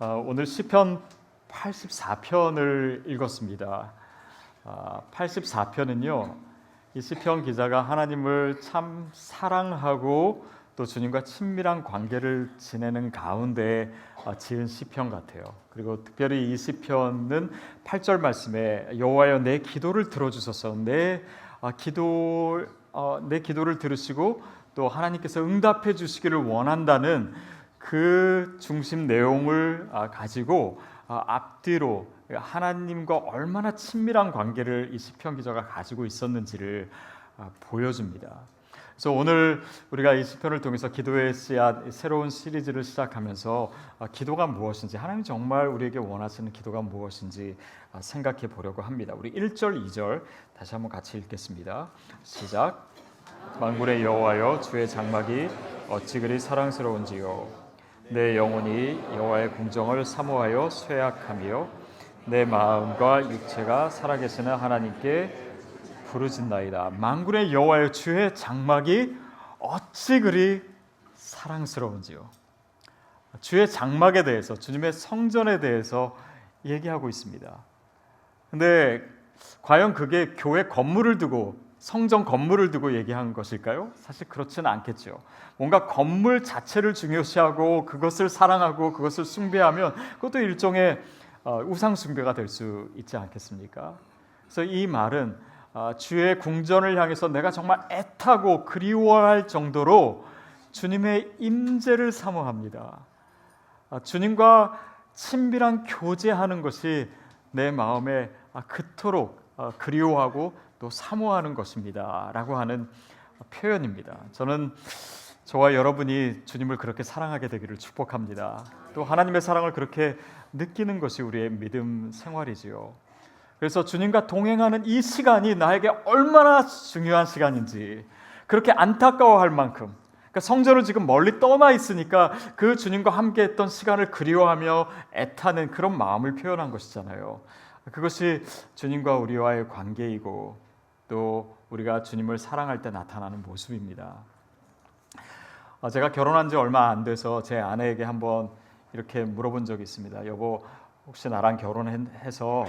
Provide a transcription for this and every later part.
오늘 시편 84편을 읽었습니다. 84편은요, 이 시편 기자가 하나님을 참 사랑하고 또 주님과 친밀한 관계를 지내는 가운데 지은 시편 같아요. 그리고 특별히 이 시편은 8절 말씀에 여호와여 내 기도를 들어주소서, 내 기도를 들으시고 또 하나님께서 응답해 주시기를 원한다는 그 중심 내용을 가지고 앞뒤로 하나님과 얼마나 친밀한 관계를 이 시편 기자가 가지고 있었는지를 보여줍니다. 그래서 오늘 우리가 이 시편을 통해서 기도의 씨앗 새로운 시리즈를 시작하면서 기도가 무엇인지, 하나님 정말 우리에게 원하시는 기도가 무엇인지 생각해 보려고 합니다. 우리 1절, 2절 다시 한번 같이 읽겠습니다. 시작. 만군의 여호와여 주의 장막이 어찌 그리 사랑스러운지요. 내 영혼이 여호와의 궁정을 사모하여 쇠약하며 내 마음과 육체가 살아계시는 하나님께 부르짖나이다. 만군의 여호와여 주의 장막이 어찌 그리 사랑스러운지요. 주의 장막에 대해서, 주님의 성전에 대해서 얘기하고 있습니다. 근데 과연 그게 교회 건물을 두고, 성전 건물을 두고 얘기한 것일까요? 사실 그렇지는 않겠죠. 뭔가 건물 자체를 중요시하고 그것을 사랑하고 그것을 숭배하면 그것도 일종의 우상 숭배가 될 수 있지 않겠습니까? 그래서 이 말은 주의 궁전을 향해서 내가 정말 애타고 그리워할 정도로 주님의 임재를 사모합니다. 주님과 친밀한 교제하는 것이 내 마음에 그토록 그리워하고 또 사모하는 것입니다 라고 하는 표현입니다. 저는 저와 여러분이 주님을 그렇게 사랑하게 되기를 축복합니다. 또 하나님의 사랑을 그렇게 느끼는 것이 우리의 믿음 생활이지요. 그래서 주님과 동행하는 이 시간이 나에게 얼마나 중요한 시간인지, 그렇게 안타까워할 만큼, 그러니까 성전을 지금 멀리 떠나 있으니까 그 주님과 함께했던 시간을 그리워하며 애타는 그런 마음을 표현한 것이잖아요. 그것이 주님과 우리와의 관계이고 또 우리가 주님을 사랑할 때 나타나는 모습입니다. 제가 결혼한 지 얼마 안 돼서 제 아내에게 한번 이렇게 물어본 적이 있습니다. 여보, 혹시 나랑 결혼해서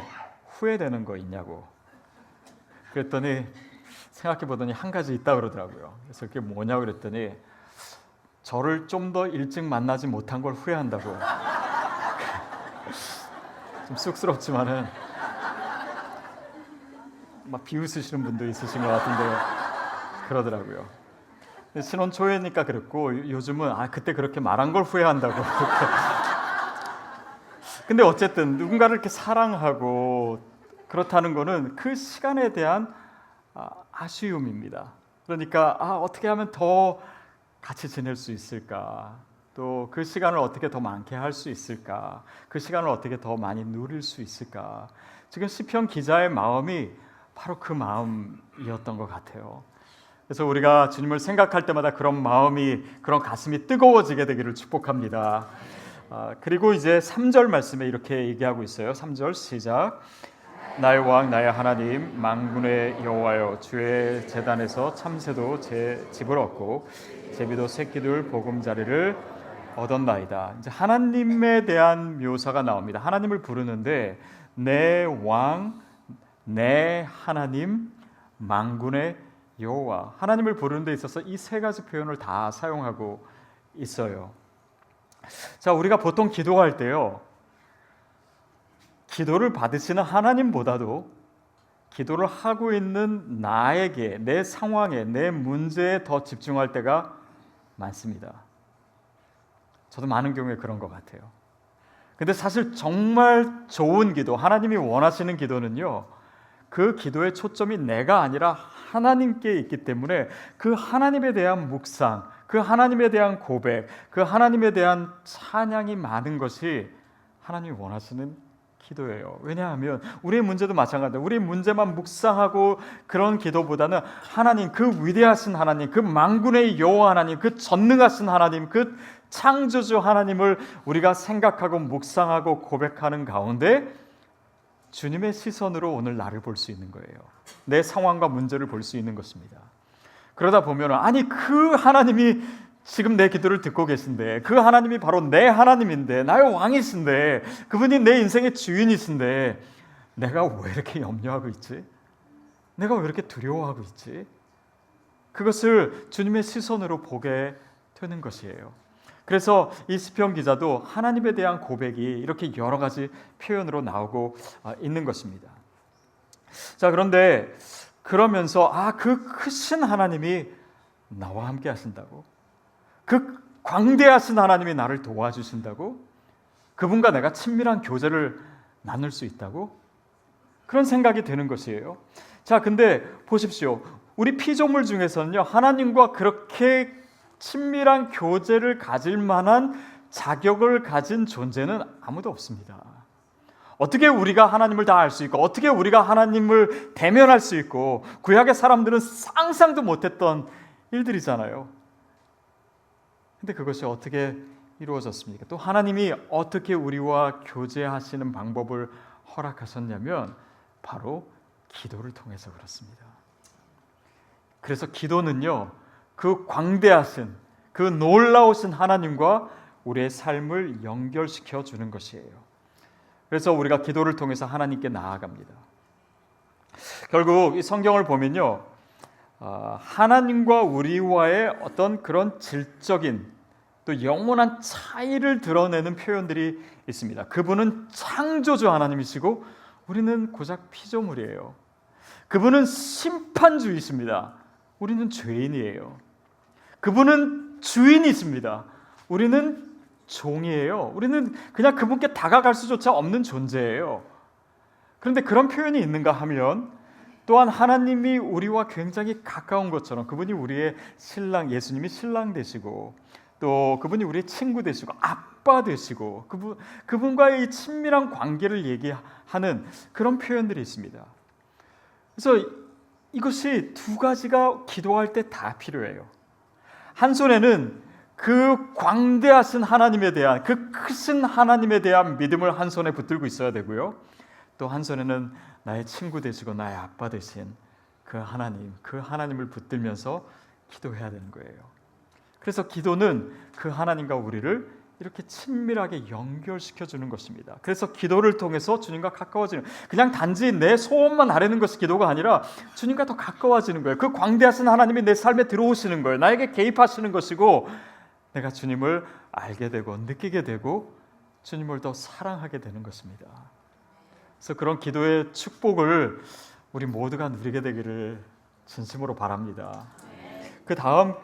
후회되는 거 있냐고. 그랬더니 생각해 보더니 한 가지 있다 그러더라고요. 그래서 그게 뭐냐고 그랬더니 저를 좀 더 일찍 만나지 못한 걸 후회한다고. 좀 쑥스럽지만은 막 비웃으시는 분도 있으신 것 같은데 그러더라고요. 신혼 초에니까 그랬고 요즘은 그때 그렇게 말한 걸 후회한다고. 근데 어쨌든 누군가를 이렇게 사랑하고 그렇다는 거는 그 시간에 대한 아쉬움입니다. 그러니까 어떻게 하면 더 같이 지낼 수 있을까? 또 그 시간을 어떻게 더 많게 할 수 있을까? 그 시간을 어떻게 더 많이 누릴 수 있을까? 지금 시편 기자의 마음이 바로 그 마음이었던 것 같아요. 그래서 우리가 주님을 생각할 때마다 그런 마음이, 그런 가슴이 뜨거워지게 되기를 축복합니다. 그리고 이제 3절 말씀에 이렇게 얘기하고 있어요. 3절 시작. 나의 왕 나의 하나님 만군의 여호와여 주의 제단에서 참새도 제 집을 얻고 제비도 새끼들 보금자리를 얻었나이다. 이제 하나님에 대한 묘사가 나옵니다. 하나님을 부르는데 내 왕 내 하나님 만군의 여호와, 하나님을 부르는 데 있어서 이 세 가지 표현을 다 사용하고 있어요. 자, 우리가 보통 기도할 때요, 기도를 받으시는 하나님보다도 기도를 하고 있는 나에게, 내 상황에, 내 문제에 더 집중할 때가 많습니다. 저도 많은 경우에 그런 것 같아요. 근데 사실 정말 좋은 기도, 하나님이 원하시는 기도는요, 그 기도의 초점이 내가 아니라 하나님께 있기 때문에 그 하나님에 대한 묵상, 그 하나님에 대한 고백, 그 하나님에 대한 찬양이 많은 것이 하나님이 원하시는 기도예요. 왜냐하면 우리의 문제도 마찬가지예요. 우리의 문제만 묵상하고 그런 기도보다는 하나님, 그 위대하신 하나님, 그 만군의 여호와 하나님, 그 전능하신 하나님, 그 창조주 하나님을 우리가 생각하고 묵상하고 고백하는 가운데 주님의 시선으로 오늘 나를 볼 수 있는 거예요. 내 상황과 문제를 볼 수 있는 것입니다. 그러다 보면 그 하나님이 지금 내 기도를 듣고 계신데, 그 하나님이 바로 내 하나님인데, 나의 왕이신데, 그분이 내 인생의 주인이신데 내가 왜 이렇게 염려하고 있지? 내가 왜 이렇게 두려워하고 있지? 그것을 주님의 시선으로 보게 되는 것이에요. 그래서 이 시편 기자도 하나님에 대한 고백이 이렇게 여러 가지 표현으로 나오고 있는 것입니다. 자, 그런데 그러면서 그 크신 하나님이 나와 함께 하신다고? 그 광대하신 하나님이 나를 도와주신다고? 그분과 내가 친밀한 교제를 나눌 수 있다고? 그런 생각이 드는 것이에요. 자, 근데 보십시오. 우리 피조물 중에서는요, 하나님과 그렇게 친밀한 교제를 가질 만한 자격을 가진 존재는 아무도 없습니다. 어떻게 우리가 하나님을 다 알 수 있고, 어떻게 우리가 하나님을 대면할 수 있고, 구약의 사람들은 상상도 못했던 일들이잖아요. 근데 그것이 어떻게 이루어졌습니까? 또 하나님이 어떻게 우리와 교제하시는 방법을 허락하셨냐면 바로 기도를 통해서 그렇습니다. 그래서 기도는요, 그 광대하신, 그 놀라우신 하나님과 우리의 삶을 연결시켜 주는 것이에요. 그래서 우리가 기도를 통해서 하나님께 나아갑니다. 결국 이 성경을 보면요, 하나님과 우리와의 어떤 그런 질적인 또 영원한 차이를 드러내는 표현들이 있습니다. 그분은 창조주 하나님이시고 우리는 고작 피조물이에요. 그분은 심판주이십니다. 우리는 죄인이에요. 그분은 주인이십니다. 우리는 종이에요. 우리는 그냥 그분께 다가갈 수조차 없는 존재예요. 그런데 그런 표현이 있는가 하면 또한 하나님이 우리와 굉장히 가까운 것처럼, 그분이 우리의 신랑, 예수님이 신랑 되시고 또 그분이 우리의 친구 되시고 아빠 되시고 그분과의 이 친밀한 관계를 얘기하는 그런 표현들이 있습니다. 그래서 이것이 두 가지가 기도할 때 다 필요해요. 한 손에는 그 광대하신 하나님에 대한, 그 크신 하나님에 대한 믿음을 한 손에 붙들고 있어야 되고요. 또 한 손에는 나의 친구 되시고 나의 아빠 되신 그 하나님을 붙들면서 기도해야 되는 거예요. 그래서 기도는 그 하나님과 우리를 이렇게 친밀하게 연결시켜 주는 것입니다. 그래서 기도를 통해서 주님과 가까워지는, 그냥 단지 내 소원만 아뢰는 것이 기도가 아니라 주님과 더 가까워지는 거예요. 그 광대하신 하나님이 내 삶에 들어오시는 거예요. 나에게 개입하시는 것이고 내가 주님을 알게 되고 느끼게 되고 주님을 더 사랑하게 되는 것입니다. 그래서 그런 기도의 축복을 우리 모두가 누리게 되기를 진심으로 바랍니다. 그 다음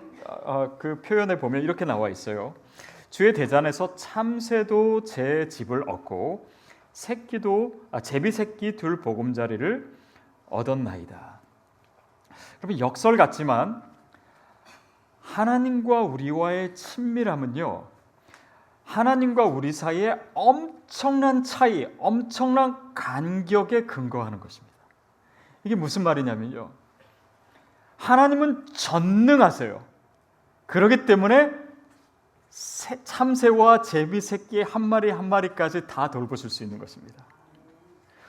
그 표현에 보면 이렇게 나와 있어요. 주의 대잔에서 참새도 제 집을 얻고 제비 새끼 둘 보금자리를 얻었나이다. 여러분, 역설 같지만 하나님과 우리와의 친밀함은요, 하나님과 우리 사이에 엄청난 차이, 엄청난 간격에 근거하는 것입니다. 이게 무슨 말이냐면요, 하나님은 전능하세요. 그렇기 때문에 참새와 제비 새끼 한 마리 한 마리까지 다 돌보실 수 있는 것입니다.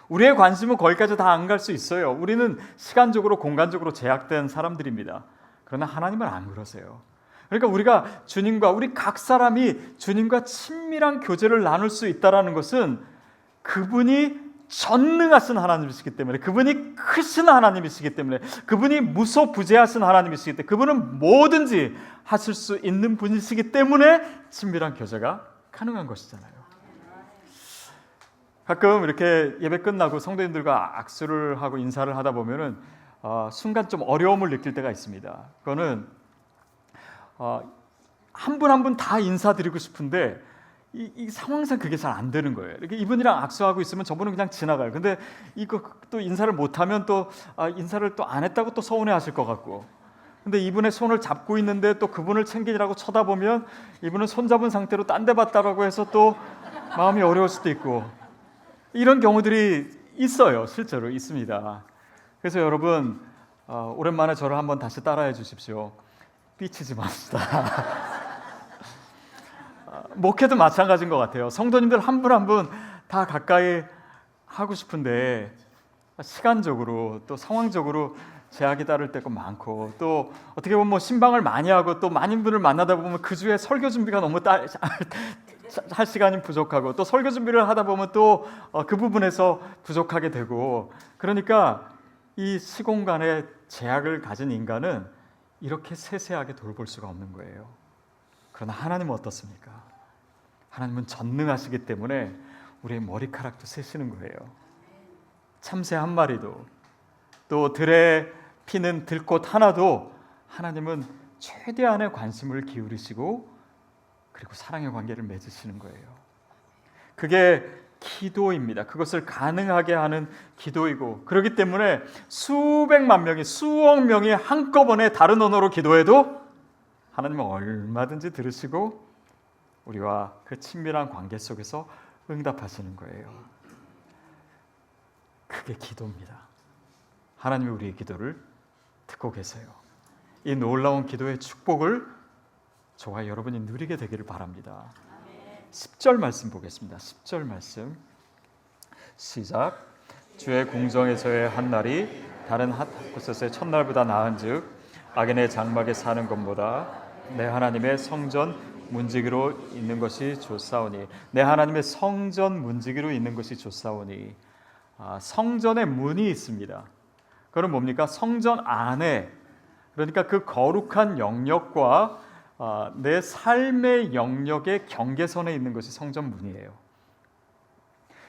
우리의 관심은 거기까지 다 안 갈 수 있어요. 우리는 시간적으로 공간적으로 제약된 사람들입니다. 그러나 하나님은 안 그러세요. 그러니까 우리가 주님과, 우리 각 사람이 주님과 친밀한 교제를 나눌 수 있다는 것은 그분이 전능하신 하나님이시기 때문에, 그분이 크신 하나님이시기 때문에, 그분이 무소부재하신 하나님이시기 때문에, 그분은 뭐든지 하실 수 있는 분이시기 때문에 친밀한 교제가 가능한 것이잖아요. 가끔 이렇게 예배 끝나고 성도님들과 악수를 하고 인사를 하다 보면은 순간 좀 어려움을 느낄 때가 있습니다. 그거는 한 분 한 분 다 인사드리고 싶은데 이 상황상 그게 잘 안 되는 거예요. 이렇게 이분이랑 악수하고 있으면 저분은 그냥 지나가요. 근데 이거 또 인사를 못하면 또 인사를 또 안 했다고 또 서운해하실 것 같고, 근데 이분의 손을 잡고 있는데 또 그분을 챙기라고 쳐다보면 이분은 손 잡은 상태로 딴 데 봤다라고 해서 또 마음이 어려울 수도 있고, 이런 경우들이 있어요. 실제로 있습니다. 그래서 여러분, 오랜만에 저를 한번 다시 따라해 주십시오. 삐치지 맙시다. 목회도 마찬가지인 것 같아요. 성도님들 한 분 한 분 다 가까이 하고 싶은데 시간적으로 또 상황적으로 제약이 따를 때가 많고, 또 어떻게 보면 뭐 신방을 많이 하고 또 많은 분을 만나다 보면 그 주에 설교 준비가 너무 할 시간이 부족하고, 또 설교 준비를 하다 보면 또 그 부분에서 부족하게 되고, 그러니까 이 시공간에 제약을 가진 인간은 이렇게 세세하게 돌볼 수가 없는 거예요. 그러나 하나님은 어떻습니까? 하나님은 전능하시기 때문에 우리의 머리카락도 세시는 거예요. 참새 한 마리도, 또 들에 피는 들꽃 하나도 하나님은 최대한의 관심을 기울이시고 그리고 사랑의 관계를 맺으시는 거예요. 그게 기도입니다. 그것을 가능하게 하는 기도이고, 그렇기 때문에 수백만 명이, 수억 명이 한꺼번에 다른 언어로 기도해도 하나님은 얼마든지 들으시고 우리와 그 친밀한 관계 속에서 응답하시는 거예요. 그게 기도입니다. 하나님이 우리의 기도를 듣고 계세요. 이 놀라운 기도의 축복을 저와 여러분이 누리게 되기를 바랍니다. 10절 말씀 보겠습니다. 10절 말씀 시작. 주의 궁정에서의 한 날이 다른 곳에서의 첫날보다 나은즉 악인의 장막에 사는 것보다 내 하나님의 성전 문지기로 있는 것이 좋사오니. 내 하나님의 성전 문지기로 있는 것이 좋사오니. 성전에 문이 있습니다. 그건 뭡니까? 성전 안에, 그러니까 그 거룩한 영역과 내 삶의 영역의 경계선에 있는 것이 성전 문이에요.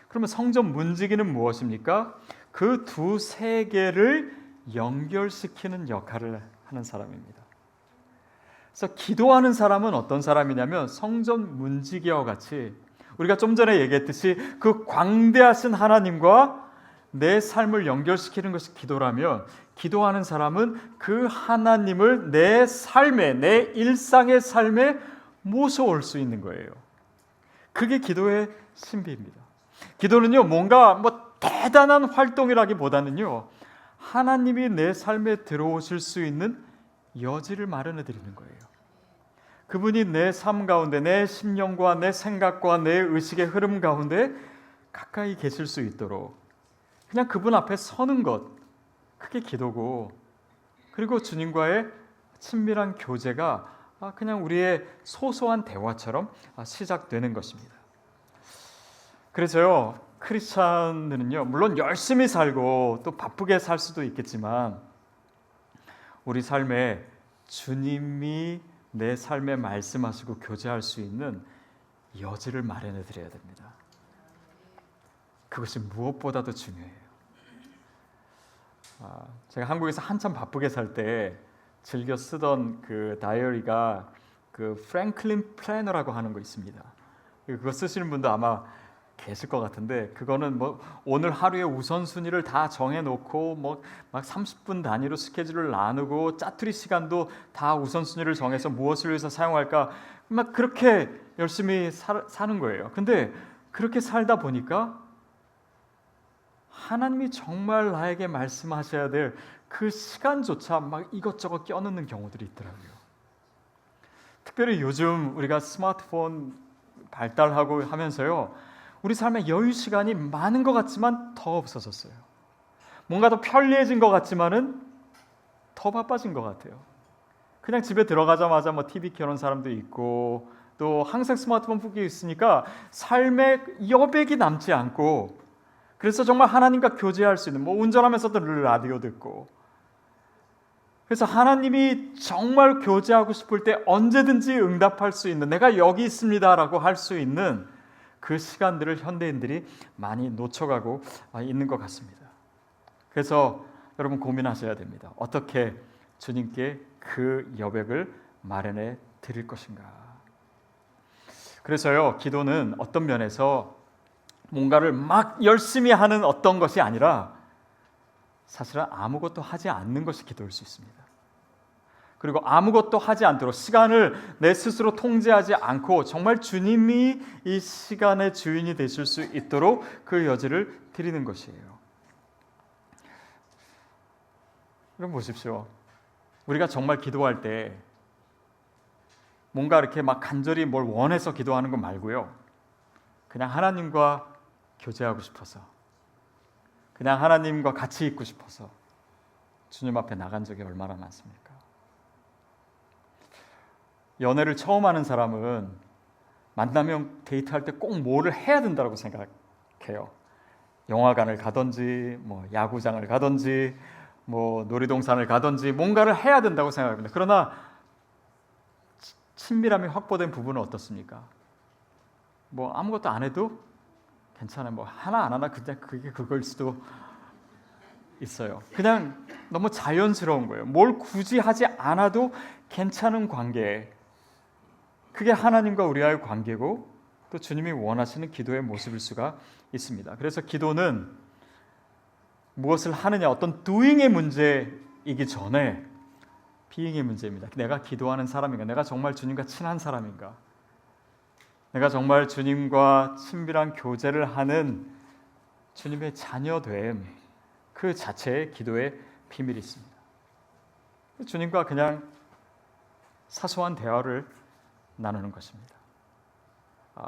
그러면 성전 문지기는 무엇입니까? 그 두 세계를 연결시키는 역할을 하는 사람입니다. 그래서 기도하는 사람은 어떤 사람이냐면 성전 문지기와 같이, 우리가 좀 전에 얘기했듯이 그 광대하신 하나님과 내 삶을 연결시키는 것이 기도라면, 기도하는 사람은 그 하나님을 내 삶에, 내 일상의 삶에 모셔올 수 있는 거예요. 그게 기도의 신비입니다. 기도는요, 뭔가 뭐 대단한 활동이라기보다는요, 하나님이 내 삶에 들어오실 수 있는 여지를 마련해 드리는 거예요. 그분이 내 삶 가운데, 내 심령과 내 생각과 내 의식의 흐름 가운데 가까이 계실 수 있도록 그냥 그분 앞에 서는 것, 그게 기도고, 그리고 주님과의 친밀한 교제가 그냥 우리의 소소한 대화처럼 시작되는 것입니다. 그래서요, 크리스찬들은요, 물론 열심히 살고 또 바쁘게 살 수도 있겠지만 우리 삶에 주님이 내 삶에 말씀하시고 교제할 수 있는 여지를 마련해 드려야 됩니다. 그것이 무엇보다도 중요해요. 제가 한국에서 한참 바쁘게 살 때 즐겨 쓰던 그 다이어리가 그 프랭클린 플래너라고 하는 거 있습니다. 그거 쓰시는 분도 아마 계실 것 같은데, 그거는 뭐 오늘 하루의 우선순위를 다 정해놓고 뭐 막 30분 단위로 스케줄을 나누고 짜투리 시간도 다 우선순위를 정해서 무엇을 위해서 사용할까 막 그렇게 열심히 사는 거예요. 근데 그렇게 살다 보니까 하나님이 정말 나에게 말씀하셔야 될 그 시간조차 막 이것저것 껴넣는 경우들이 있더라고요. 특별히 요즘 우리가 스마트폰 발달하고 하면서요, 우리 삶에 여유 시간이 많은 것 같지만 더 없어졌어요. 뭔가 더 편리해진 것 같지만은 더 바빠진 것 같아요. 그냥 집에 들어가자마자 뭐 TV 켜놓은 사람도 있고, 또 항상 스마트폰 보고 있으니까 삶에 여백이 남지 않고, 그래서 정말 하나님과 교제할 수 있는, 뭐 운전하면서도 라디오 듣고, 그래서 하나님이 정말 교제하고 싶을 때 언제든지 응답할 수 있는, 내가 여기 있습니다라고 할 수 있는 그 시간들을 현대인들이 많이 놓쳐가고 있는 것 같습니다. 그래서 여러분 고민하셔야 됩니다. 어떻게 주님께 그 여백을 마련해 드릴 것인가. 그래서요, 기도는 어떤 면에서 뭔가를 막 열심히 하는 어떤 것이 아니라 사실은 아무것도 하지 않는 것이 기도일 수 있습니다. 그리고 아무것도 하지 않도록, 시간을 내 스스로 통제하지 않고 정말 주님이 이 시간의 주인이 되실 수 있도록 그 여지를 드리는 것이에요. 여러분 보십시오. 우리가 정말 기도할 때 뭔가 이렇게 막 간절히 뭘 원해서 기도하는 것 말고요, 그냥 하나님과 교제하고 싶어서, 그냥 하나님과 같이 있고 싶어서, 주님 앞에 나간 적이 얼마나 많습니까? 연애를 처음 하는 사람은 만나면 데이트할 때 꼭 뭐를 해야 된다고 생각해요. 영화관을 가든지 뭐 야구장을 가든지 뭐 놀이동산을 가든지 뭔가를 해야 된다고 생각합니다. 그러나 친밀함이 확보된 부분은 어떻습니까? 뭐 아무것도 안 해도 괜찮아요. 뭐 하나 안 하나 그냥 그게 그걸 수도 있어요. 그냥 너무 자연스러운 거예요. 뭘 굳이 하지 않아도 괜찮은 관계. 그게 하나님과 우리와의 관계고 또 주님이 원하시는 기도의 모습일 수가 있습니다. 그래서 기도는 무엇을 하느냐, 어떤 doing의 문제이기 전에 being의 문제입니다. 내가 기도하는 사람인가? 내가 정말 주님과 친한 사람인가? 내가 정말 주님과 친밀한 교제를 하는 주님의 자녀됨, 그 자체의 기도의 비밀이 있습니다. 주님과 그냥 사소한 대화를 나누는 것입니다.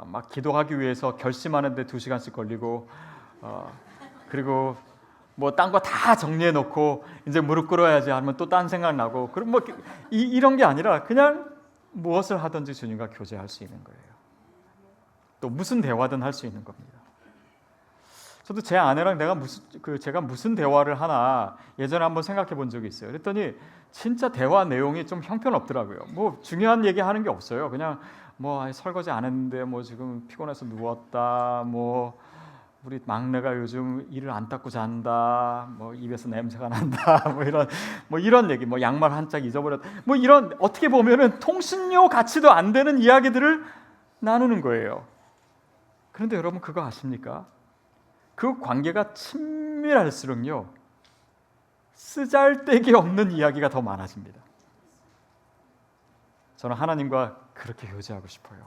막 기도하기 위해서 결심하는데 2시간씩 걸리고 그리고 뭐 딴 거 다 정리해 놓고 이제 무릎 꿇어야지 하면 또 딴 생각 나고 그럼 뭐 이런 게 아니라 그냥 무엇을 하든지 주님과 교제할 수 있는 거예요. 또 무슨 대화든 할 수 있는 겁니다. 저도 제 아내랑 제가 무슨 대화를 하나 예전에 한번 생각해 본 적이 있어요. 그랬더니 진짜 대화 내용이 좀 형편없더라고요. 뭐 중요한 얘기 하는 게 없어요. 그냥 뭐 설거지 안 했는데 뭐 지금 피곤해서 누웠다. 뭐 우리 막내가 요즘 이를 안 닦고 잔다. 뭐 입에서 냄새가 난다. 뭐 이런 얘기. 뭐 양말 한 짝 잊어버렸다. 뭐 이런 어떻게 보면은 통신료 가치도 안 되는 이야기들을 나누는 거예요. 그런데 여러분 그거 아십니까? 그 관계가 친밀할수록요 쓰잘데기 없는 이야기가 더 많아집니다. 저는 하나님과 그렇게 교제하고 싶어요.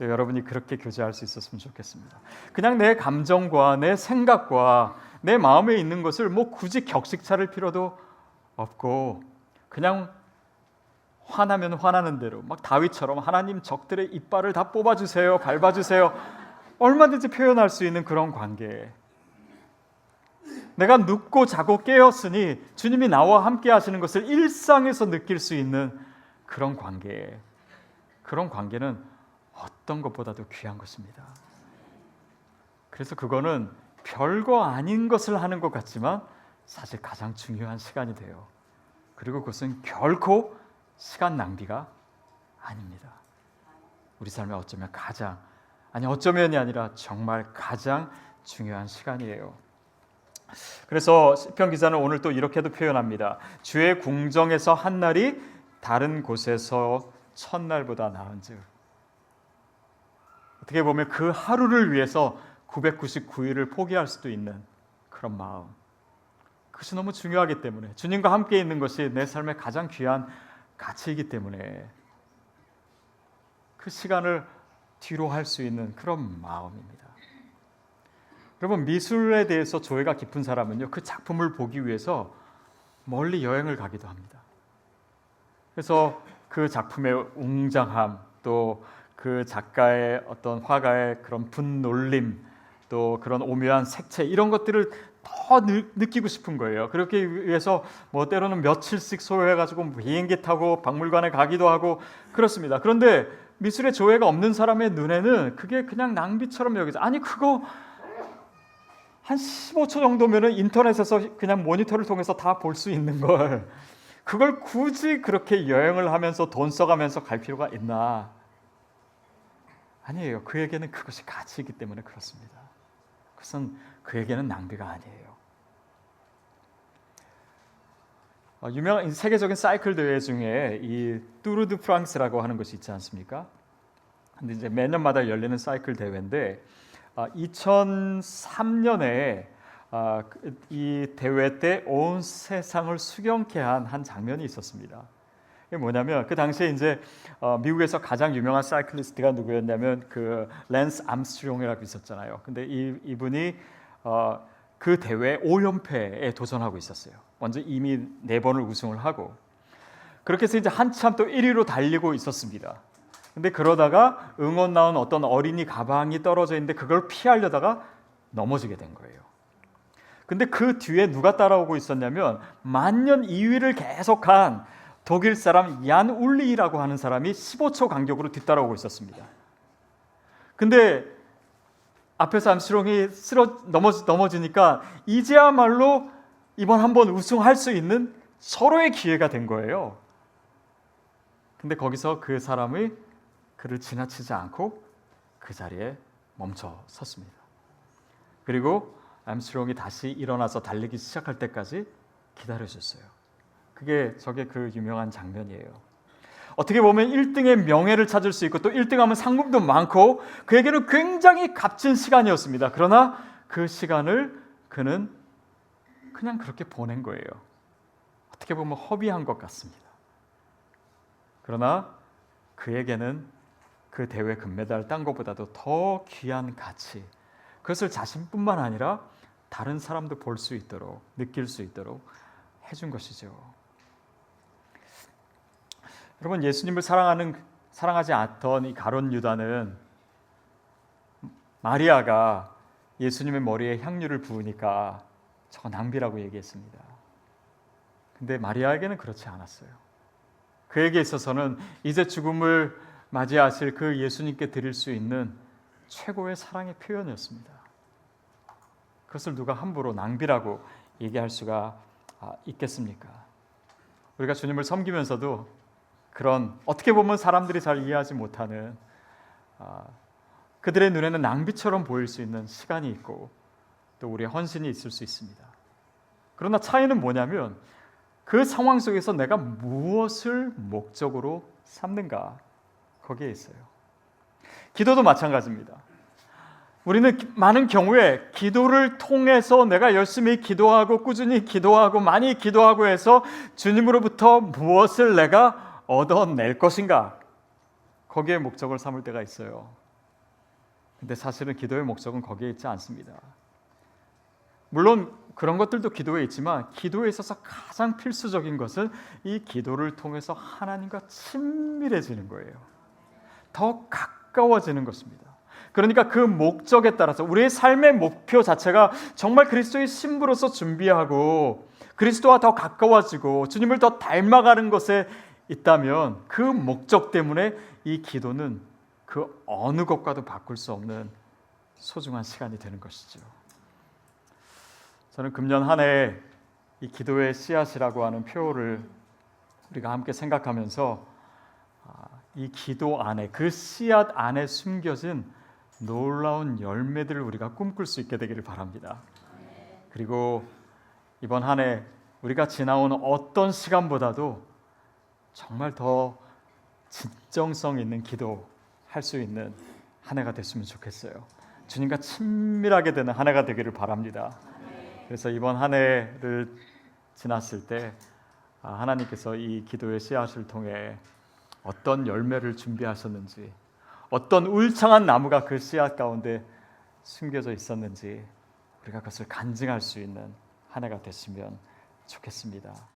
여러분이 그렇게 교제할 수 있었으면 좋겠습니다. 그냥 내 감정과 내 생각과 내 마음에 있는 것을 뭐 굳이 격식 차릴 필요도 없고 그냥 화나면 화나는 대로 막 다윗처럼 하나님 적들의 이빨을 다 뽑아주세요, 밟아주세요 얼마든지 표현할 수 있는 그런 관계. 내가 눕고 자고 깨었으니 주님이 나와 함께 하시는 것을 일상에서 느낄 수 있는 그런 관계. 그런 관계는 어떤 것보다도 귀한 것입니다. 그래서 그거는 별거 아닌 것을 하는 것 같지만 사실 가장 중요한 시간이 돼요. 그리고 그것은 결코 시간 낭비가 아닙니다. 우리 삶에 어쩌면이 아니라 정말 가장 중요한 시간이에요. 그래서 시편 기자는 오늘 또 이렇게도 표현합니다. 주의 궁정에서 한 날이 다른 곳에서 첫날보다 나은즉. 어떻게 보면 그 하루를 위해서 999일을 포기할 수도 있는 그런 마음. 그것이 너무 중요하기 때문에 주님과 함께 있는 것이 내 삶의 가장 귀한 가치이기 때문에 그 시간을 뒤로 할 수 있는 그런 마음입니다. 여러분 미술에 대해서 조예가 깊은 사람은요 그 작품을 보기 위해서 멀리 여행을 가기도 합니다. 그래서 그 작품의 웅장함 또 그 작가의 어떤 화가의 그런 분놀림 또 그런 오묘한 색채 이런 것들을 더 느끼고 싶은 거예요. 그렇게 위해서 뭐 때로는 며칠씩 소요해가지고 비행기 타고 박물관에 가기도 하고 그렇습니다. 그런데 미술의 조예가 없는 사람의 눈에는 그게 그냥 낭비처럼 여겨져. 아니 그거 한 15초 정도면은 인터넷에서 그냥 모니터를 통해서 다 볼 수 있는 걸 그걸 굳이 그렇게 여행을 하면서 돈 써가면서 갈 필요가 있나? 아니에요. 그에게는 그것이 가치이기 때문에 그렇습니다. 그것은 그에게는 낭비가 아니에요. 유명한 세계적인 사이클 대회 중에 이 뚜르 드 프랑스라고 하는 것이 있지 않습니까? 근데 이제 매년마다 열리는 사이클 대회인데 2003년에 이 대회 때 온 세상을 수경케 한 장면이 있었습니다. 이게 뭐냐면 그 당시에 이제 미국에서 가장 유명한 사이클리스트가 누구였냐면 그 랜스 암스트롱이라고 있었잖아요. 근데 이분이 그 대회 5연패에 도전하고 있었어요. 먼저 이미 4번을 우승을 하고 그렇게 해서 이제 한참 또 1위로 달리고 있었습니다. 근데 그러다가 응원 나온 어떤 어린이 가방이 떨어져 있는데 그걸 피하려다가 넘어지게 된 거예요. 근데 그 뒤에 누가 따라오고 있었냐면 만년 2위를 계속한 독일 사람 얀 울리라고 하는 사람이 15초 간격으로 뒤따라오고 있었습니다. 근데 앞에서 암스트롱이 넘어지니까 이제야말로 이번 한번 우승할 수 있는 서로의 기회가 된 거예요. 근데 거기서 그 사람이 그를 지나치지 않고 그 자리에 멈춰 섰습니다. 그리고 암스트롱이 다시 일어나서 달리기 시작할 때까지 기다려줬어요. 저게 그 유명한 장면이에요. 어떻게 보면 1등의 명예를 찾을 수 있고 또 1등하면 상금도 많고 그에게는 굉장히 값진 시간이었습니다. 그러나 그 시간을 그는 그냥 그렇게 보낸 거예요. 어떻게 보면 허비한 것 같습니다. 그러나 그에게는 그 대회 금메달 딴 것보다도 더 귀한 가치, 그것을 자신뿐만 아니라 다른 사람도 볼 수 있도록, 느낄 수 있도록 해준 것이죠. 여러분, 예수님을 사랑하지 않던 이 가룟 유다는 마리아가 예수님의 머리에 향유를 부으니까 저거 낭비라고 얘기했습니다. 근데 마리아에게는 그렇지 않았어요. 그에게 있어서는 이제 죽음을 맞이하실 그 예수님께 드릴 수 있는 최고의 사랑의 표현이었습니다. 그것을 누가 함부로 낭비라고 얘기할 수가 있겠습니까? 우리가 주님을 섬기면서도 그런 어떻게 보면 사람들이 잘 이해하지 못하는 그들의 눈에는 낭비처럼 보일 수 있는 시간이 있고 또 우리의 헌신이 있을 수 있습니다. 그러나 차이는 뭐냐면 그 상황 속에서 내가 무엇을 목적으로 삼는가, 거기에 있어요. 기도도 마찬가지입니다. 우리는 많은 경우에 기도를 통해서 내가 열심히 기도하고 꾸준히 기도하고 많이 기도하고 해서 주님으로부터 무엇을 내가 얻어낼 것인가, 거기에 목적을 삼을 때가 있어요. 근데 사실은 기도의 목적은 거기에 있지 않습니다. 물론 그런 것들도 기도에 있지만 기도에 있어서 가장 필수적인 것은 이 기도를 통해서 하나님과 친밀해지는 거예요. 더 가까워지는 것입니다. 그러니까 그 목적에 따라서 우리의 삶의 목표 자체가 정말 그리스도의 신부로서 준비하고 그리스도와 더 가까워지고 주님을 더 닮아가는 것에 있다면 그 목적 때문에 이 기도는 그 어느 것과도 바꿀 수 없는 소중한 시간이 되는 것이죠. 저는 금년 한 해 이 기도의 씨앗이라고 하는 표를 우리가 함께 생각하면서 이 기도 안에, 그 씨앗 안에 숨겨진 놀라운 열매들을 우리가 꿈꿀 수 있게 되기를 바랍니다. 그리고 이번 한 해 우리가 지나온 어떤 시간보다도 정말 더 진정성 있는 기도할 수 있는 한 해가 됐으면 좋겠어요. 주님과 친밀하게 되는 한 해가 되기를 바랍니다. 그래서 이번 한 해를 지났을 때 하나님께서 이 기도의 씨앗을 통해 어떤 열매를 준비하셨는지, 어떤 울창한 나무가 그 씨앗 가운데 숨겨져 있었는지 우리가 그것을 간증할 수 있는 한 해가 됐으면 좋겠습니다.